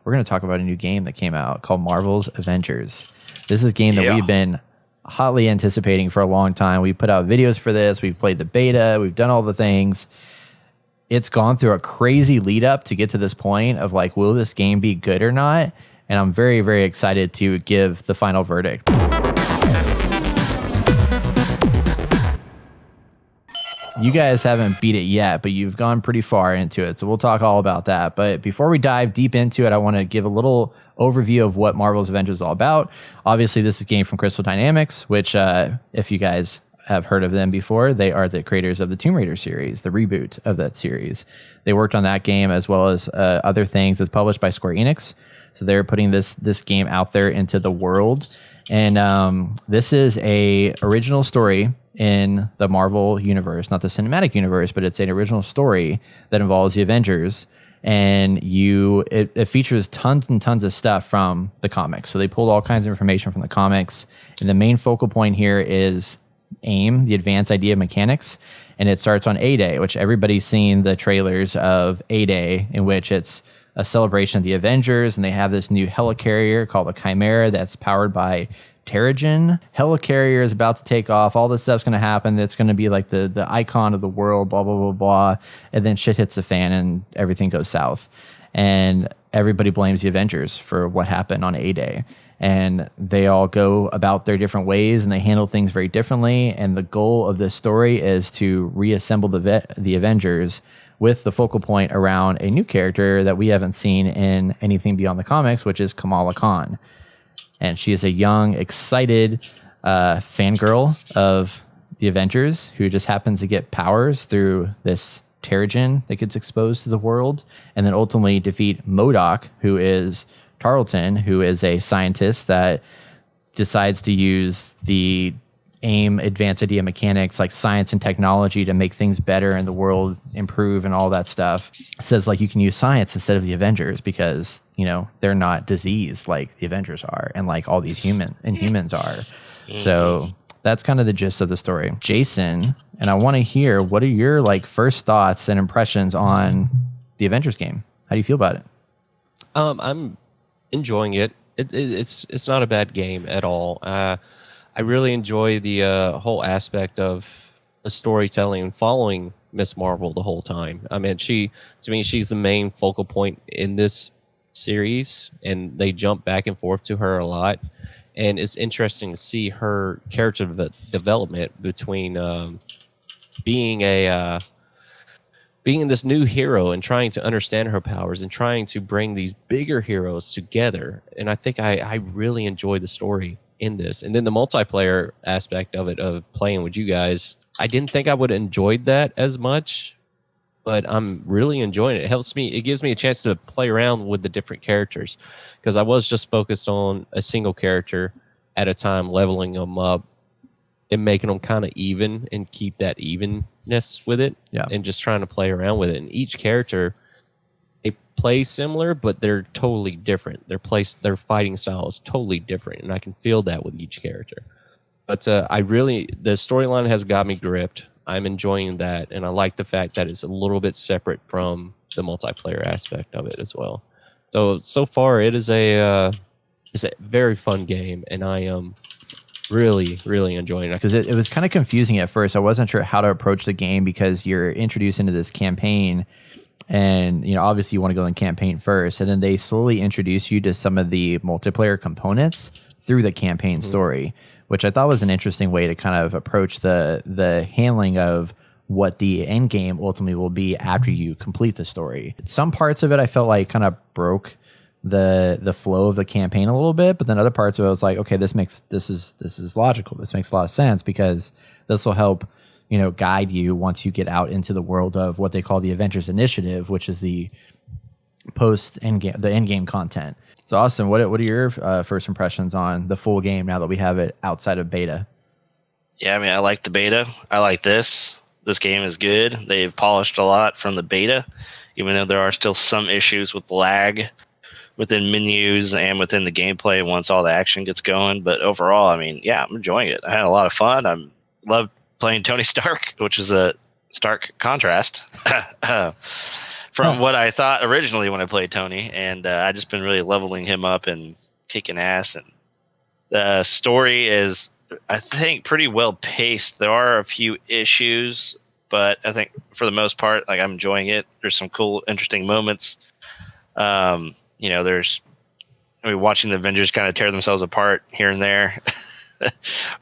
we're going to talk about a new game that came out called Marvel's Avengers. This is a game that we've been hotly anticipating for a long time. We put out videos for this. We've played the beta. We've done all the things. It's gone through a crazy lead up to get to this point of like, will this game be good or not? And I'm very, very excited to give the final verdict. You guys haven't beat it yet, but you've gone pretty far into it. So we'll talk all about that. But before we dive deep into it, I want to give a little overview of what Marvel's Avengers is all about. Obviously, this is a game from Crystal Dynamics, which if you guys have heard of them before, they are the creators of the Tomb Raider series, the reboot of that series. They worked on that game as well as other things. It's published by Square Enix. So they're putting this game out there into the world. And this is a original story in the Marvel universe, not the cinematic universe, but it's an original story that involves the Avengers. And it features tons and tons of stuff from the comics. So they pulled all kinds of information from the comics. And the main focal point here is AIM, the Advanced Idea Mechanics. And it starts on A-Day, which everybody's seen the trailers of A-Day, in which it's a celebration of the Avengers, and they have this new helicarrier called the Chimera that's powered by Terrigen. Helicarrier is about to take off. All this stuff's going to happen. That's going to be like the icon of the world, blah, blah, blah, blah. And then shit hits the fan and everything goes south. And everybody blames the Avengers for what happened on A-Day. And they all go about their different ways and they handle things very differently. And the goal of this story is to reassemble the Avengers with the focal point around a new character that we haven't seen in anything beyond the comics, which is Kamala Khan. And she is a young, excited fangirl of the Avengers who just happens to get powers through this Terrigen that gets exposed to the world, and then ultimately defeat MODOK, who is Tarleton, who is a scientist that decides to use the AIM, Advanced Idea Mechanics, like science and technology to make things better and the world improve and all that stuff. It says like you can use science instead of the Avengers because, you know, they're not diseased like the Avengers are and like all these humans are. So that's kind of the gist of the story. Jason, and I want to hear, what are your like first thoughts and impressions on the Avengers game? How do you feel about it? I'm enjoying it. It's not a bad game at all. I really enjoy the whole aspect of the storytelling and following Miss Marvel the whole time. I mean, to me, she's the main focal point in this series, and they jump back and forth to her a lot. And it's interesting to see her character development between being this new hero and trying to understand her powers and trying to bring these bigger heroes together. And I think I really enjoy the story in this. And then the multiplayer aspect of it, of playing with you guys, I didn't think I would have enjoyed that as much, but I'm really enjoying it. It gives me a chance to play around with the different characters, because I was just focused on a single character at a time, leveling them up and making them kind of even and keep that evenness with it. Yeah. And just trying to play around with it. And each character, they play similar, but they're totally different. Their fighting style is totally different, and I can feel that with each character. But the storyline has got me gripped. I'm enjoying that, and I like the fact that it's a little bit separate from the multiplayer aspect of it as well. So far, it is it's a very fun game, and I am really, really enjoying it. Because it was kind of confusing at first. I wasn't sure how to approach the game because you're introduced into this campaign. And, you know, obviously you want to go in campaign first, and then they slowly introduce you to some of the multiplayer components through the campaign story, which I thought was an interesting way to kind of approach the handling of what the end game ultimately will be after you complete the story. Some parts of it I felt like kind of broke the flow of the campaign a little bit, but then other parts of it I was like, okay, this is logical. This makes a lot of sense because this will help, you know, guide you once you get out into the world of what they call the Avengers Initiative, which is the end game content. So Austin, what are your first impressions on the full game now that we have it outside of beta? Yeah, I mean, I like the beta. I like this. This game is good. They've polished a lot from the beta, even though there are still some issues with lag within menus and within the gameplay once all the action gets going. But overall, I mean, yeah, I'm enjoying it. I had a lot of fun. I love playing Tony Stark, which is a stark contrast from what I thought originally when I played Tony, and I just been really leveling him up and kicking ass. And the story is, I think, pretty well paced. There are a few issues, but I think for the most part, like, I'm enjoying it. There's some cool, interesting moments. Watching the Avengers kind of tear themselves apart here and there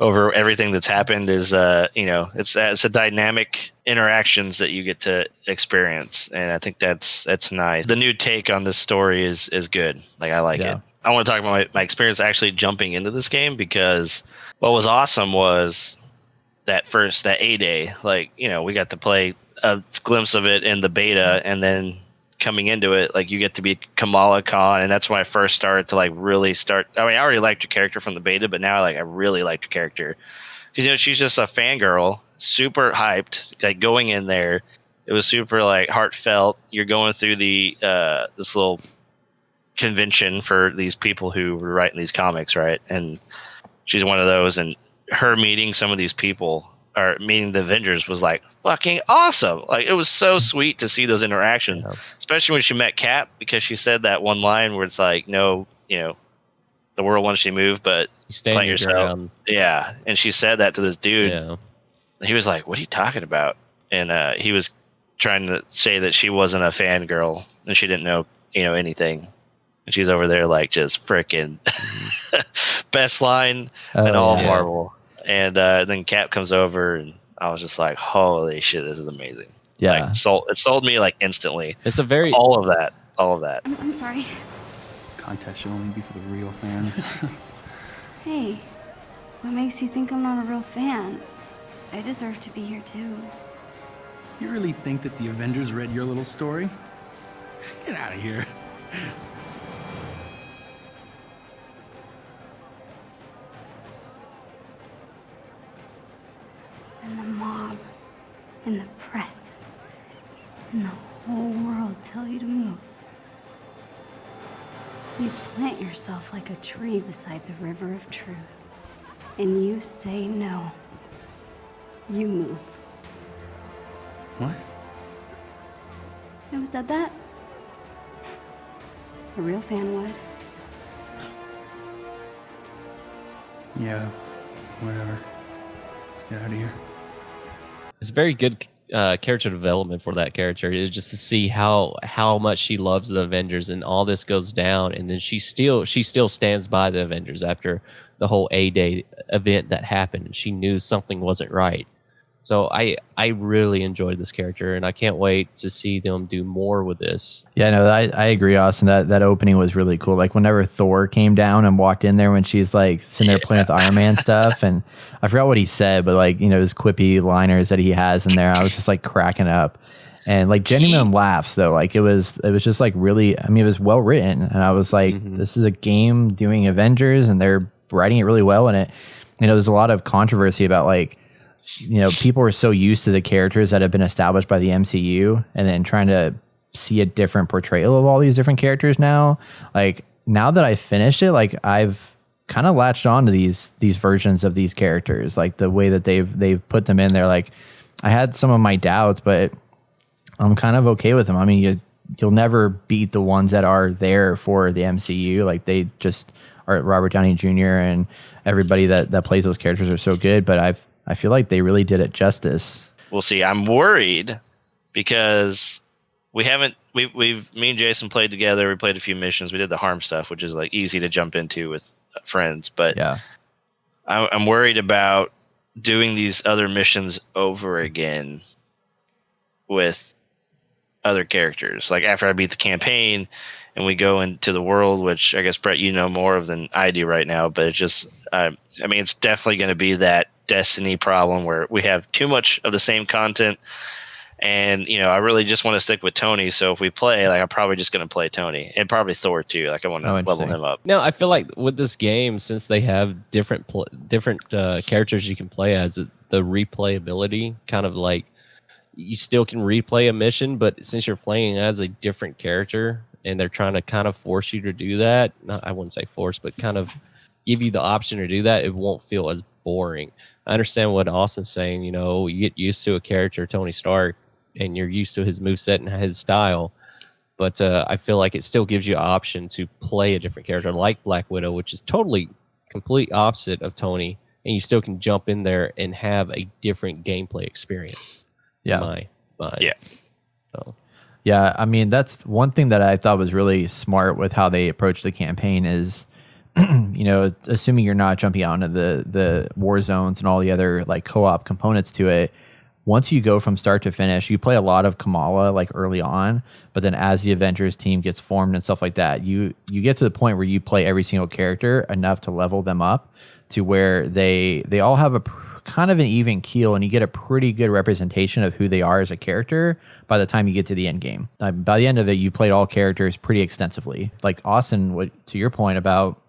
over everything that's happened is, it's a dynamic interactions that you get to experience, and I think that's nice. The new take on this story is good. Like, I like it. I want to talk about my experience actually jumping into this game, because what was awesome was that A day. Like, we got to play a glimpse of it in the beta, and then coming into it, like, you get to be Kamala Khan, and that's when I first started to, like, really start. I mean, I already liked your character from the beta, but now, like, I really liked your character, because she's just a fangirl, super hyped. Like, going in there, it was super, like, heartfelt. You're going through the this little convention for these people who were writing these comics, right? And she's one of those, and her meeting some of these people, or meeting the Avengers, was like fucking awesome. Like, it was so sweet to see those interactions, especially when she met Cap, because she said that one line where it's like, no, the world wants you to move, but you stand yourself. Ground. Yeah, and she said that to this dude. Yeah. He was like, "What are you talking about?" And he was trying to say that she wasn't a fangirl and she didn't know, anything. And she's over there, like, just freaking best line in all Marvel. And then Cap comes over, and I was just like, "Holy shit, this is amazing!" Yeah, like, it sold me, like, instantly. It's a very all of that. I'm sorry. This contest should only be for the real fans. Hey, what makes you think I'm not a real fan? I deserve to be here too. You really think that the Avengers read your little story? Get out of here. And the mob, and the press, and the whole world tell you to move. You plant yourself like a tree beside the river of truth, and you say no. You move. What? Who said that? A real fan would. Yeah, whatever. Let's get out of here. It's very good character development for that character. Is just to see how much she loves the Avengers, and all this goes down, and then she still stands by the Avengers after the whole A-Day event that happened, and she knew something wasn't right. So I really enjoyed this character, and I can't wait to see them do more with this. Yeah, no, I agree, Austin. That opening was really cool. Like, whenever Thor came down and walked in there when she's like sitting there playing with the Iron Man stuff, and I forgot what he said, but, like, his quippy liners that he has in there, I was just like cracking up. And, like, genuine laughs, though. Like, it was just like really, I mean, it was well written, and I was like, this is a game doing Avengers, and they're writing it really well. And there's a lot of controversy about, like, people are so used to the characters that have been established by the MCU, and then trying to see a different portrayal of all these different characters now. Like, now that I finished it, like, I've kind of latched on to these versions of these characters, like the way that they've put them in there. Like, I had some of my doubts, but I'm kind of okay with them. I mean, you'll never beat the ones that are there for the MCU. Like, they just are. Robert Downey Jr. and everybody that plays those characters are so good, but I feel like they really did it justice. We'll see. I'm worried because me and Jason played together. We played a few missions. We did the harm stuff, which is, like, easy to jump into with friends. But yeah, I'm worried about doing these other missions over again with other characters. Like, after I beat the campaign and we go into the world, which I guess, Brett, you know more of than I do right now, but it's just, I mean, it's definitely going to be that Destiny problem where we have too much of the same content, and I really just want to stick with Tony. So if we play, like, I'm probably just going to play Tony, and probably Thor too. Like, I want to level him up. No, I feel like with this game, since they have different characters you can play as, the replayability, kind of like, you still can replay a mission, but since you're playing as a different character, and they're trying to kind of force you to do that, I wouldn't say force, but kind of give you the option to do that, it won't feel as boring. I understand what Austin's saying. You get used to a character, Tony Stark, and you're used to his moveset and his style. But I feel like it still gives you an option to play a different character like Black Widow, which is totally complete opposite of Tony, and you still can jump in there and have a different gameplay experience. Yeah. In my mind. Yeah. So. Yeah, I mean, that's one thing that I thought was really smart with how they approached the campaign is, you know, assuming you're not jumping out into the war zones and all the other like co-op components to it. Once you go from start to finish, you play a lot of Kamala like early on, but then as the Avengers team gets formed and stuff like that, you get to the point where you play every single character enough to level them up to where they all have a kind of an even keel, and you get a pretty good representation of who they are as a character by the time you get to the end game. By the end of it, you played all characters pretty extensively. Like Austin, to your point about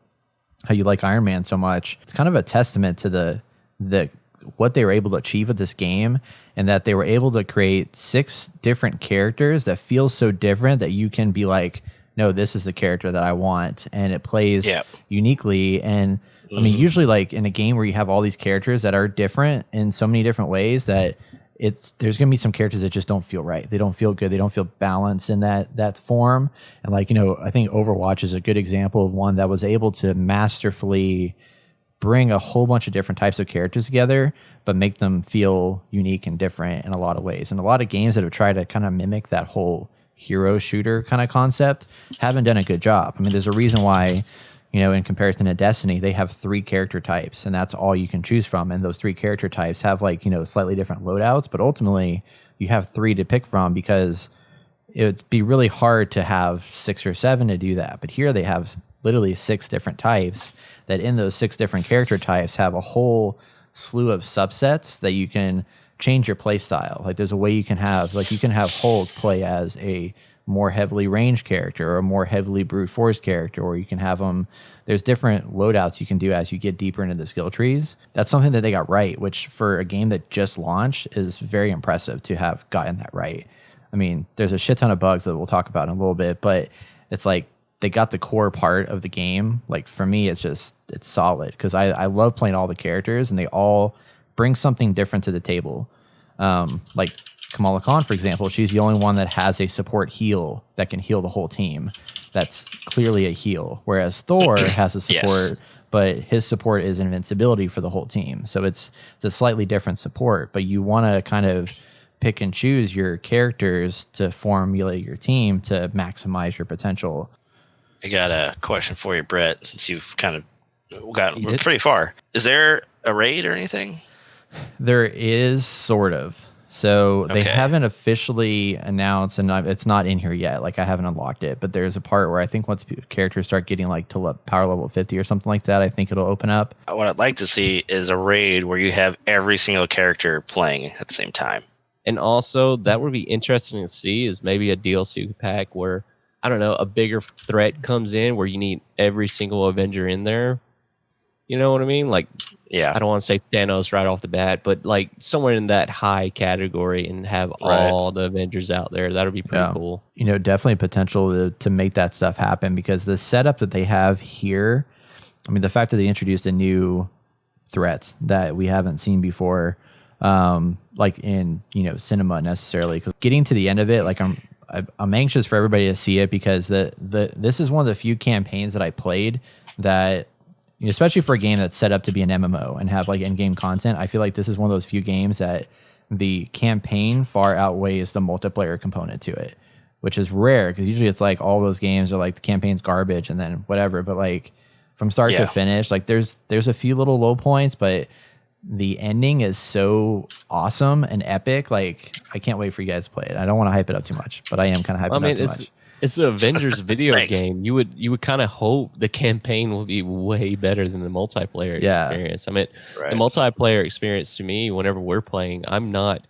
how you like Iron Man so much, it's kind of a testament to the what they were able to achieve with this game, and that they were able to create 6 different characters that feel so different that you can be like, no, this is the character that I want, and it plays uniquely. And I mean, usually like in a game where you have all these characters that are different in so many different ways that there's going to be some characters that just don't feel right. They don't feel good. They don't feel balanced in that form. And like, you know, I think Overwatch is a good example of one that was able to masterfully bring a whole bunch of different types of characters together, but make them feel unique and different in a lot of ways. And a lot of games that have tried to kind of mimic that whole hero shooter kind of concept haven't done a good job. I mean, there's a reason why, you know, in comparison to Destiny, they have 3 character types, and that's all you can choose from. And those 3 character types have like, you know, slightly different loadouts, but ultimately you have 3 to pick from because it would be really hard to have 6 or 7 to do that. But here they have literally 6 different types that in those 6 different character types have a whole slew of subsets that you can change your play style. Like there's a way you can have Hulk play as a more heavily ranged character or a more heavily brute force character, or you can have them. There's different loadouts you can do as you get deeper into the skill trees. That's something that they got right, which for a game that just launched is very impressive to have gotten that right. I mean, there's a shit ton of bugs that we'll talk about in a little bit, but it's like they got the core part of the game. Like for me, it's solid because I love playing all the characters and they all bring something different to the table. Like Kamala Khan, for example, she's the only one that has a support heal that can heal the whole team. That's clearly a heal. Whereas Thor has a support, but his support is invincibility for the whole team. So it's a slightly different support, but you want to kind of pick and choose your characters to formulate your team to maximize your potential. I got a question for you, Brett, since you've kind of gotten pretty far. Is there a raid or anything? There is, sort of. So they haven't officially announced, and it's not in here yet. Like I haven't unlocked it, but there's a part where I think once characters start getting like to power level 50 or something like that, I think it'll open up. What I'd like to see is a raid where you have every single character playing at the same time. And also, that would be interesting to see is maybe a DLC pack where, I don't know, a bigger threat comes in where you need every single Avenger in there. You know what I mean? Like, yeah, I don't want to say Thanos right off the bat, but like somewhere in that high category and have all the Avengers out there. That would be pretty cool. You know, definitely potential to make that stuff happen because the setup that they have here, I mean, the fact that they introduced a new threat that we haven't seen before, like in, you know, cinema necessarily, because getting to the end of it, like I'm anxious for everybody to see it because this is one of the few campaigns that I played that, especially for a game that's set up to be an MMO and have like in-game content, I feel like this is one of those few games that the campaign far outweighs the multiplayer component to it, which is rare because usually it's like all those games are like the campaign's garbage and then whatever. But like from start to finish, like there's a few little low points, but the ending is so awesome and epic. Like I can't wait for you guys to play it. I don't want to hype it up too much, but I am kind of hyping it up too much. It's the Avengers video game. You would kind of hope the campaign will be way better than the multiplayer experience. I mean, the multiplayer experience to me, whenever we're playing, I'm not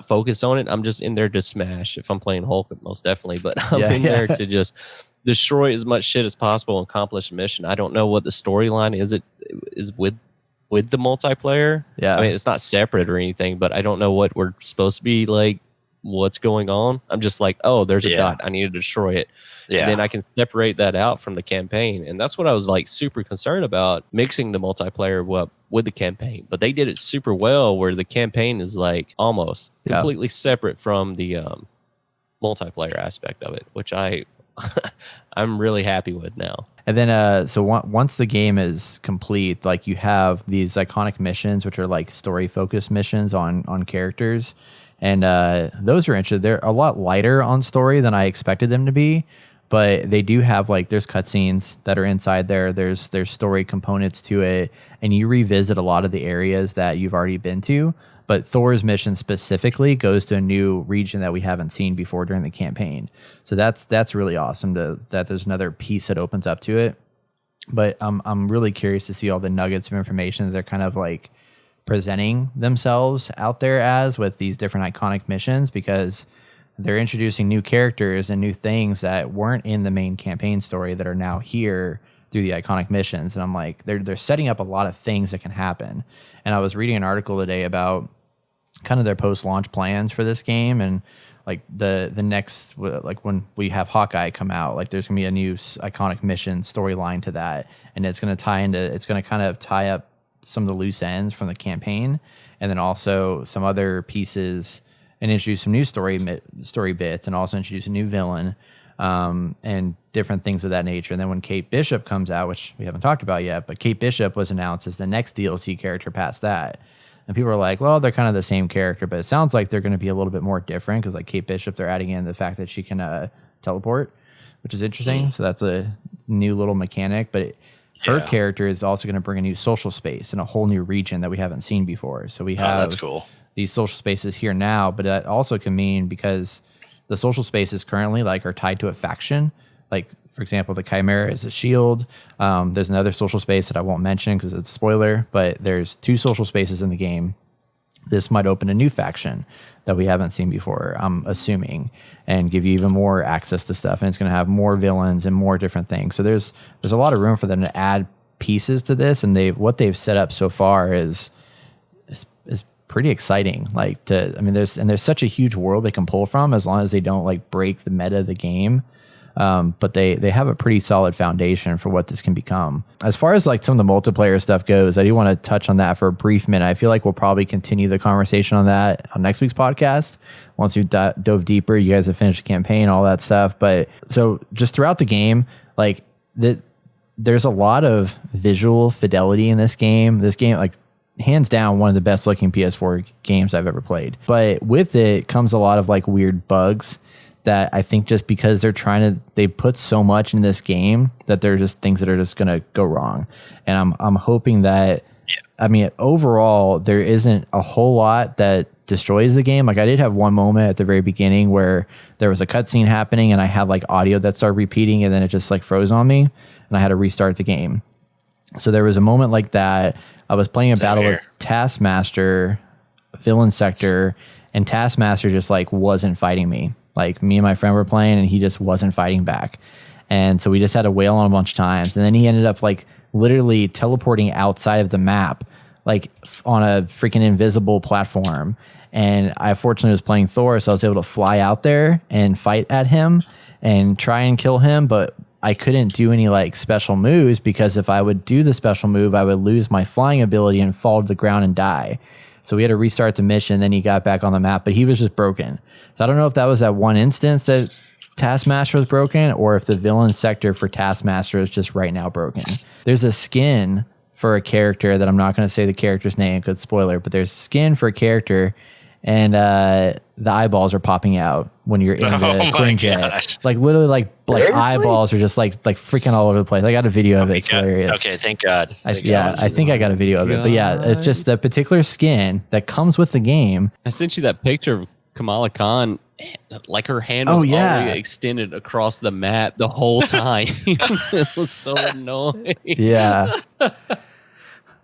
focused on it. I'm just in there to smash. If I'm playing Hulk, most definitely, but I'm in there to just destroy as much shit as possible and accomplish a mission. I don't know what the storyline is with the multiplayer. Yeah, I mean, it's not separate or anything, but I don't know what we're supposed to be like. What's going on? I'm just like, oh, there's a dot. I need to destroy it. Yeah. And then I can separate that out from the campaign. And that's what I was like super concerned about, mixing the multiplayer with the campaign. But they did it super well where the campaign is like almost completely separate from the multiplayer aspect of it, which I'm really happy with now. And then, so once the game is complete, like you have these iconic missions, which are like story focused missions on characters, and those are interesting. They're a lot lighter on story than I expected them to be, but they do have like there's cutscenes that are inside there. There's story components to it, and you revisit a lot of the areas that you've already been to. But Thor's mission specifically goes to a new region that we haven't seen before during the campaign. So that's really awesome that there's another piece that opens up to it. But I'm really curious to see all the nuggets of information that they're kind of like presenting themselves out there as with these different iconic missions, because they're introducing new characters and new things that weren't in the main campaign story that are now here through the iconic missions. And I'm like, they're setting up a lot of things that can happen. And I was reading an article today about kind of their post-launch plans for this game, and like the next, like when we have Hawkeye come out, like there's gonna be a new iconic mission storyline to that, and it's gonna kind of tie up some of the loose ends from the campaign, and then also some other pieces, and introduce some new story bits, and also introduce a new villain, and different things of that nature. And then when Kate Bishop comes out, which we haven't talked about yet, but Kate Bishop was announced as the next DLC character past that. And people are like, well, they're kind of the same character, but it sounds like they're going to be a little bit more different, because like Kate Bishop, they're adding in the fact that she can teleport, which is interesting. So that's a new little mechanic. But her character is also going to bring a new social space in a whole new region that we haven't seen before. So we have that's cool. These social spaces here now, but that also can mean, because the social spaces currently like are tied to a faction. Like, for example, the Chimera is a shield. There's another social space that I won't mention because it's a spoiler, but there's 2 social spaces in the game. This might open a new faction that we haven't seen before, I'm assuming, and give you even more access to stuff. And it's going to have more villains and more different things. So there's a lot of room for them to add pieces to this. And what they've set up so far is pretty exciting. There's such a huge world they can pull from, as long as they don't like break the meta of the game. But they have a pretty solid foundation for what this can become. As far as like some of the multiplayer stuff goes, I do want to touch on that for a brief minute. I feel like we'll probably continue the conversation on that on next week's podcast. Once we've dove deeper, you guys have finished the campaign, all that stuff. But so just throughout the game, like there's a lot of visual fidelity in this game. This game, like, hands down, one of the best looking PS4 games I've ever played. But with it comes a lot of like weird bugs that I think just because they put so much in this game that they're just things that are just going to go wrong. And I'm hoping that, overall, there isn't a whole lot that destroys the game. Like, I did have one moment at the very beginning where there was a cutscene happening and I had like audio that started repeating, and then it just like froze on me and I had to restart the game. So there was a moment like that. I was playing a battle with Taskmaster, Villain Sector, and Taskmaster just like wasn't fighting me. Like, me and my friend were playing and he just wasn't fighting back. And so we just had to wail on a bunch of times. And then he ended up like literally teleporting outside of the map, like on a freaking invisible platform. And I fortunately was playing Thor, so I was able to fly out there and fight at him and try and kill him. But I couldn't do any like special moves, because if I would do the special move, I would lose my flying ability and fall to the ground and die. So we had to restart the mission. Then he got back on the map, but he was just broken. So I don't know if that was that one instance that Taskmaster was broken, or if the villain sector for Taskmaster is just right now broken. There's a skin for a character that I'm not going to say the character's name, good spoiler, but there's skin for a character, and the eyeballs are popping out when you're in the Quinjet. Like, literally, like eyeballs are just like freaking all over the place. I got a video of it. It's hilarious. Okay, thank God. I think I got a video of it. But yeah, it's just a particular skin that comes with the game. I sent you that picture of Kamala Khan. Like, her hand was all the way extended across the map the whole time. It was so annoying. Yeah.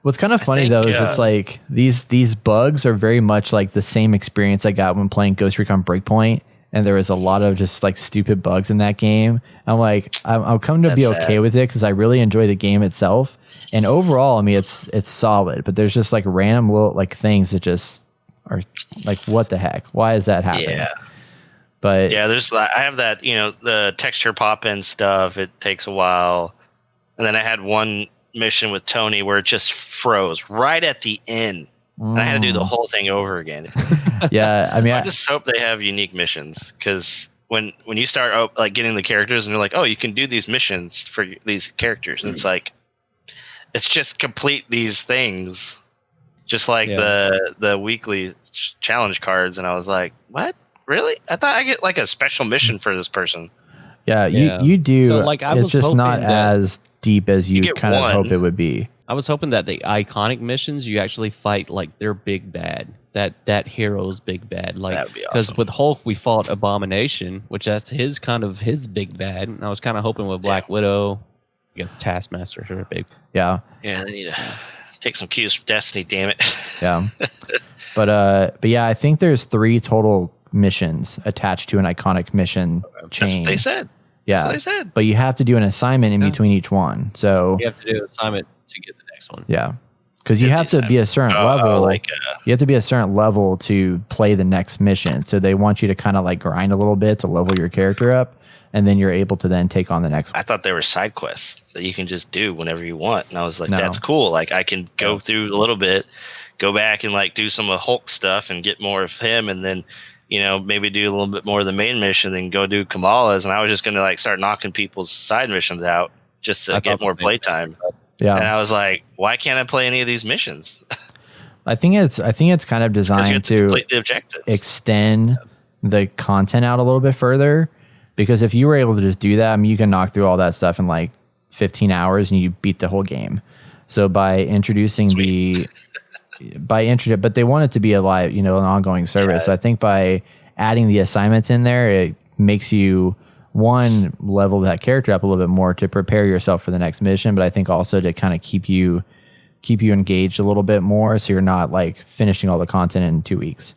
What's kind of funny though is it's like these bugs are very much like the same experience I got when playing Ghost Recon Breakpoint, and there was a lot of just like stupid bugs in that game. I'm like, I'm coming to be okay with it because I really enjoy the game itself, and overall, I mean, it's solid. But there's just like random little like things that just are like, what the heck? Why is that happening? Yeah. But yeah, I have that, the texture pop in stuff. It takes a while, and then I had one mission with Tony where it just froze right at the end, and I had to do the whole thing over again. Yeah, I mean, I just hope they have unique missions, because when you start like getting the characters and you're like, oh, you can do these missions for these characters, and it's like it's just complete these things, just like the weekly challenge cards, and I was like, what? Really? I thought I get like a special mission for this person. Yeah, Yeah. you do. So, like, I it's was just not hoping that as deep as you get kind of one. hope it would be. I was hoping that the iconic missions you actually fight like their big bad, that hero's big bad. Like, That'd be because awesome. with Hulk we fought Abomination, which that's his big bad. And I was kind of hoping with Black Widow, you got the Taskmaster, her big. Yeah, Yeah, they need to take some cues from Destiny. Damn it. yeah. But yeah, I think there's 3 total missions attached to an iconic mission That's chain. what they said. Yeah, That's what they said. but you have to do an assignment in between each one. So You have to do an assignment to get the next one. yeah, because you Yeah, have to be a certain level. like You have to be a certain level to play the next mission. So they want you to kind of like grind a little bit to level your character up, and then you're able to then take on the next one. I thought they were side quests that you can just do whenever you want, and I was like, No. that's cool. Like I can go through a little bit, go back and like do some of Hulk stuff and get more of him, and then maybe do a little bit more of the main mission, then go do Kamala's. And I was just gonna like start knocking people's side missions out just to get more playtime. Yeah, And I was like, why can't I play any of these missions? I think it's kind of Because you designed have to to complete the objective. extend the content out a little bit further. Because if you were able to just do that, I mean, you can knock through all that stuff in like 15 hours and you beat the whole game. So by introducing but they want it to be a live, an ongoing service. Yeah. So I think by adding the assignments in there, it makes you level that character up a little bit more to prepare yourself for the next mission. But I think also to kind of keep you engaged a little bit more, so you're not like finishing all the content in 2 weeks,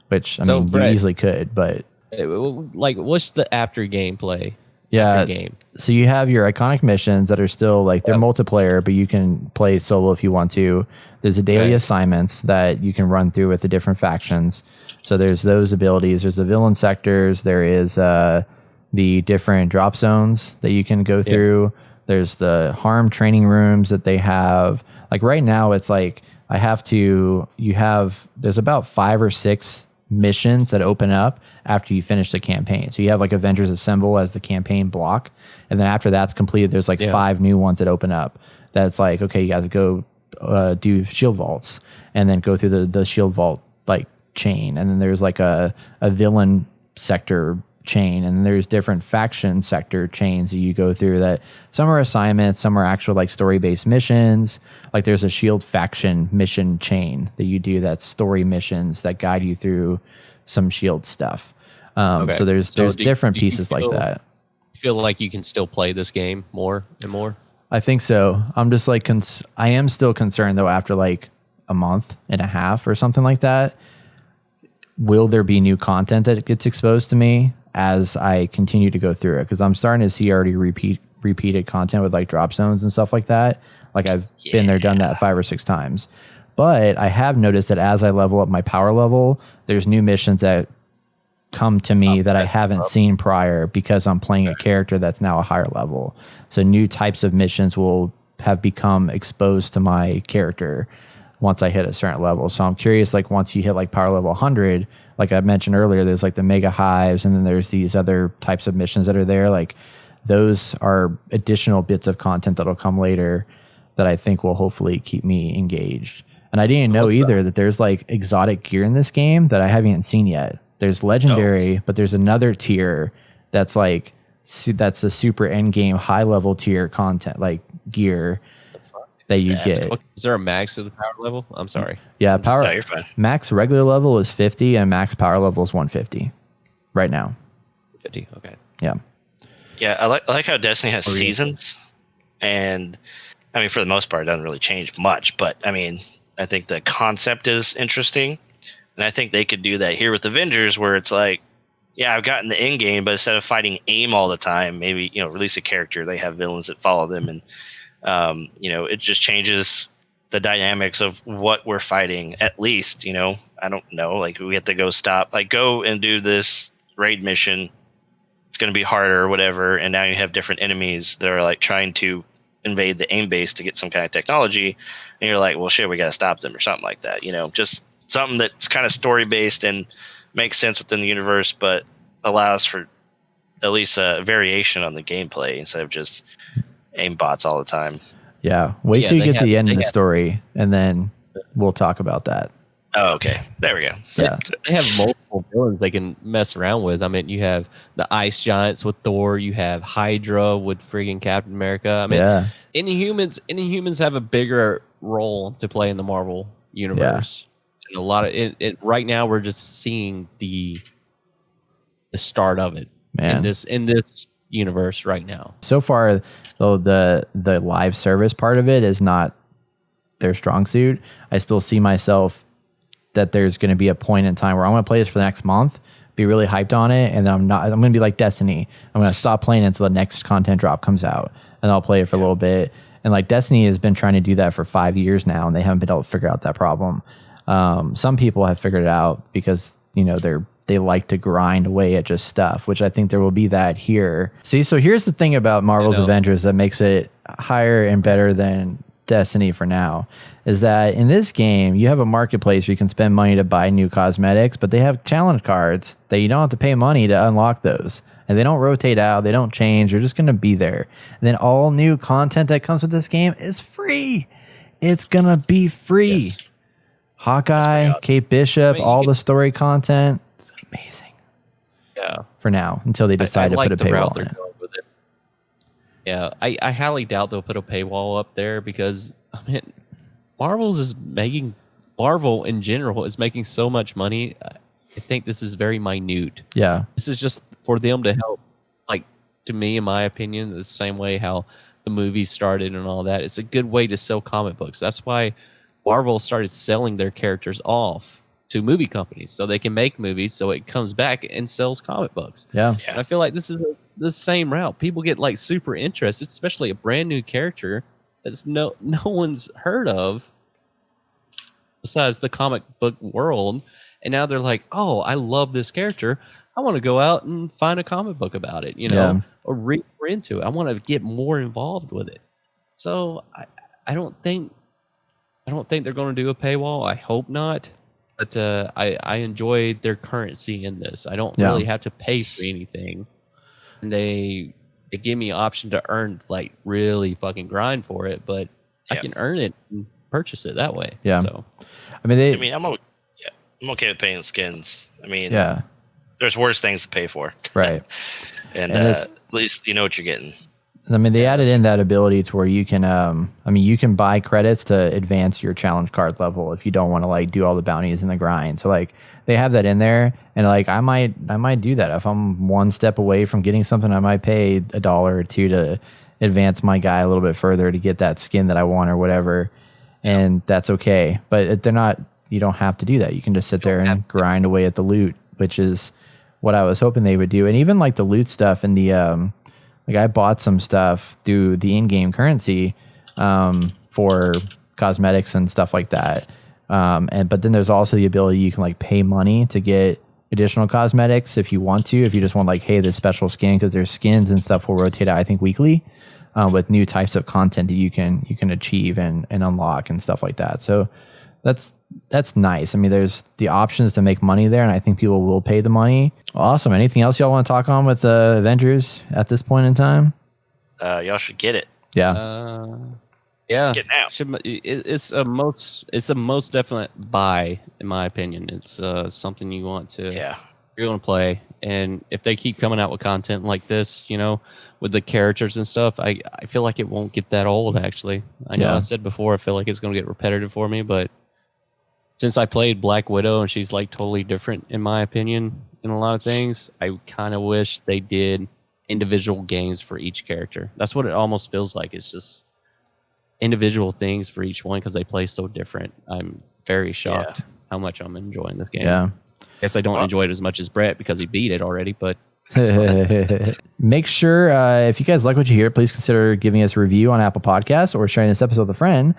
which I mean, Brett, you easily could, but Like, what's the after gameplay? yeah. Game. So you have your iconic missions that are still like they're multiplayer, but you can play solo if you want to. There's the daily assignments that you can run through with the different factions. So there's those abilities. There's the villain sectors. There is the different drop zones that you can go through. There's the harm training rooms that they have. Like right now, it's like there's about 5 or 6 missions that open up after you finish the campaign. So you have like Avengers Assemble as the campaign block, and then after that's completed, there's like 5 new ones that open up. That's like, okay, you got to go do shield vaults, and then go through the shield vault like chain, and then there's like a villain sector chain, and then there's different faction sector chains that you go through. That some are assignments, some are actual like story based missions. Like there's a shield faction mission chain that you do that's story missions that guide you through some shield stuff. So there's different pieces like that. Feel like you can still play this game more and more? I think so. I'm just like I am still concerned though, after like a month and a half or something like that, will there be new content that gets exposed to me as I continue to go through it? Because I'm starting to see already repeated content with like drop zones and stuff like that. Like I've been there, done that 5 or 6 times. But I have noticed that as I level up my power level, there's new missions that come to me that I haven't seen prior because I'm playing a character that's now a higher level. So new types of missions will have become exposed to my character once I hit a certain level. So I'm curious, like once you hit like power level 100, like I mentioned earlier, there's like the mega hives, and then there's these other types of missions that are there. Like those are additional bits of content that'll come later that I think will hopefully keep me engaged. And I didn't know either that there's like exotic gear in this game that I haven't seen yet. There's legendary, but there's another tier that's like that's the super end game high level tier content, like gear that you get. Is there a max of the power level? I'm sorry. Yeah, No, you're fine. max regular level is 50 and max power level is 150 right now. 50. Okay. Yeah. Yeah, I like how Destiny has seasons, and I mean for the most part it doesn't really change much. But I mean, I think the concept is interesting, and I think they could do that here with Avengers, where it's like, yeah, I've gotten the end game, but instead of fighting AIM all the time, maybe release a character. They have villains that follow them, and it just changes the dynamics of what we're fighting. At least, I don't know, like we have to go and do this raid mission. It's going to be harder or whatever, and now you have different enemies that are like trying to invade the AIM base to get some kind of technology, and you're like, well, shit, we got to stop them or something like that. Just something that's kind of story based and makes sense within the universe, but allows for at least a variation on the gameplay instead of just aimbots all the time. Yeah. Wait Yeah, till you they get to the have- end of they the have- story, and then we'll talk about that. Oh, okay. There we go. Yeah. They have multiple villains they can mess around with. I mean, you have the ice giants with Thor. You have Hydra with friggin' Captain America. I mean, Yeah. Inhumans have a bigger role to play in the Marvel universe. And a lot of it right now we're just seeing the start of it Man. in this universe right now. So far, though, the live service part of it is not their strong suit. I still see myself that there's going to be a point in time where I'm going to play this for the next month, be really hyped on it, and then I'm going to be like Destiny. I'm going to stop playing until the next content drop comes out, and I'll play it for a little bit. And like Destiny has been trying to do that for 5 years now, and they haven't been able to figure out that problem. Some people have figured it out because, you know, they like to grind away at just stuff, which I think there will be that here. See, so here's the thing about Marvel's Avengers that makes it higher and better than Destiny for now, is that in this game you have a marketplace where you can spend money to buy new cosmetics, but they have challenge cards that you don't have to pay money to unlock those, and they don't rotate out, they don't change, they're just going to be there. And then all new content that comes with this game is free. It's gonna be free. Yes. Hawkeye, awesome. Kate Bishop, I mean, all the story content, it's amazing Yeah. for now until they decide to put a the route paywall in they're it. going with it. Yeah, I highly doubt they'll put a paywall up there because I mean, Marvel in general is making so much money. I think this is very minute. Yeah, This is just for them to help, like, to me, in my opinion, the same way how the movies started and all that. It's a good way to sell comic books. That's why Marvel started selling their characters off to movie companies so they can make movies so it comes back and sells comic books. yeah, And I feel like this is the same route. People get like super interested, especially a brand new character that's no one's heard of besides the comic book world. And now they're like, oh, I love this character. I want to go out and find a comic book about it, you know, Yeah. or read more into it. I want to get more involved with it. So I don't think they're going to do a paywall. I hope not. But I enjoy their currency in this. I don't really have to pay for anything. And they give me an option to earn, like, really fucking grind for it, but I can earn it and purchase it that way. Yeah. So I mean, I'm okay with paying skins. I mean, yeah, there's worse things to pay for. right. And, And at least you know what you're getting. I mean, they added in that ability to where you can, you can buy credits to advance your challenge card level if you don't want to like do all the bounties in the grind. So like they have that in there, and like I might do that if I'm one step away from getting something. I might pay $1 or $2 to advance my guy a little bit further to get that skin that I want or whatever, and that's okay. But they're not. You don't have to do that. You can just sit there and grind away at the loot, which is what I was hoping they would do. And even like the loot stuff and the like I bought some stuff through the in-game currency for cosmetics and stuff like that. But then there's also the ability you can like pay money to get additional cosmetics if you want to. If you just want like, hey, this special skin, because there's skins and stuff will rotate out, I think, weekly with new types of content that you can achieve and unlock and stuff like that. So that's nice. I mean, there's the options to make money there, and I think people will pay the money. Awesome. Anything else y'all want to talk on with the Avengers at this point in time? Y'all should get it. Yeah. yeah, Get now. it's a most definite buy in my opinion. It's something you want to you're going to play, and if they keep coming out with content like this, you know, with the characters and stuff, I feel like it won't get that old. Actually, I know I said before I feel like it's going to get repetitive for me, but since I played Black Widow and she's like totally different in my opinion in a lot of things, I kind of wish they did individual games for each character. That's what it almost feels like. It's just individual things for each one because they play so different. I'm very shocked how much I'm enjoying this game. Yeah. Guess I don't enjoy it as much as Brett because he beat it already, but Make sure if you guys like what you hear, please consider giving us a review on Apple Podcasts or sharing this episode with a friend.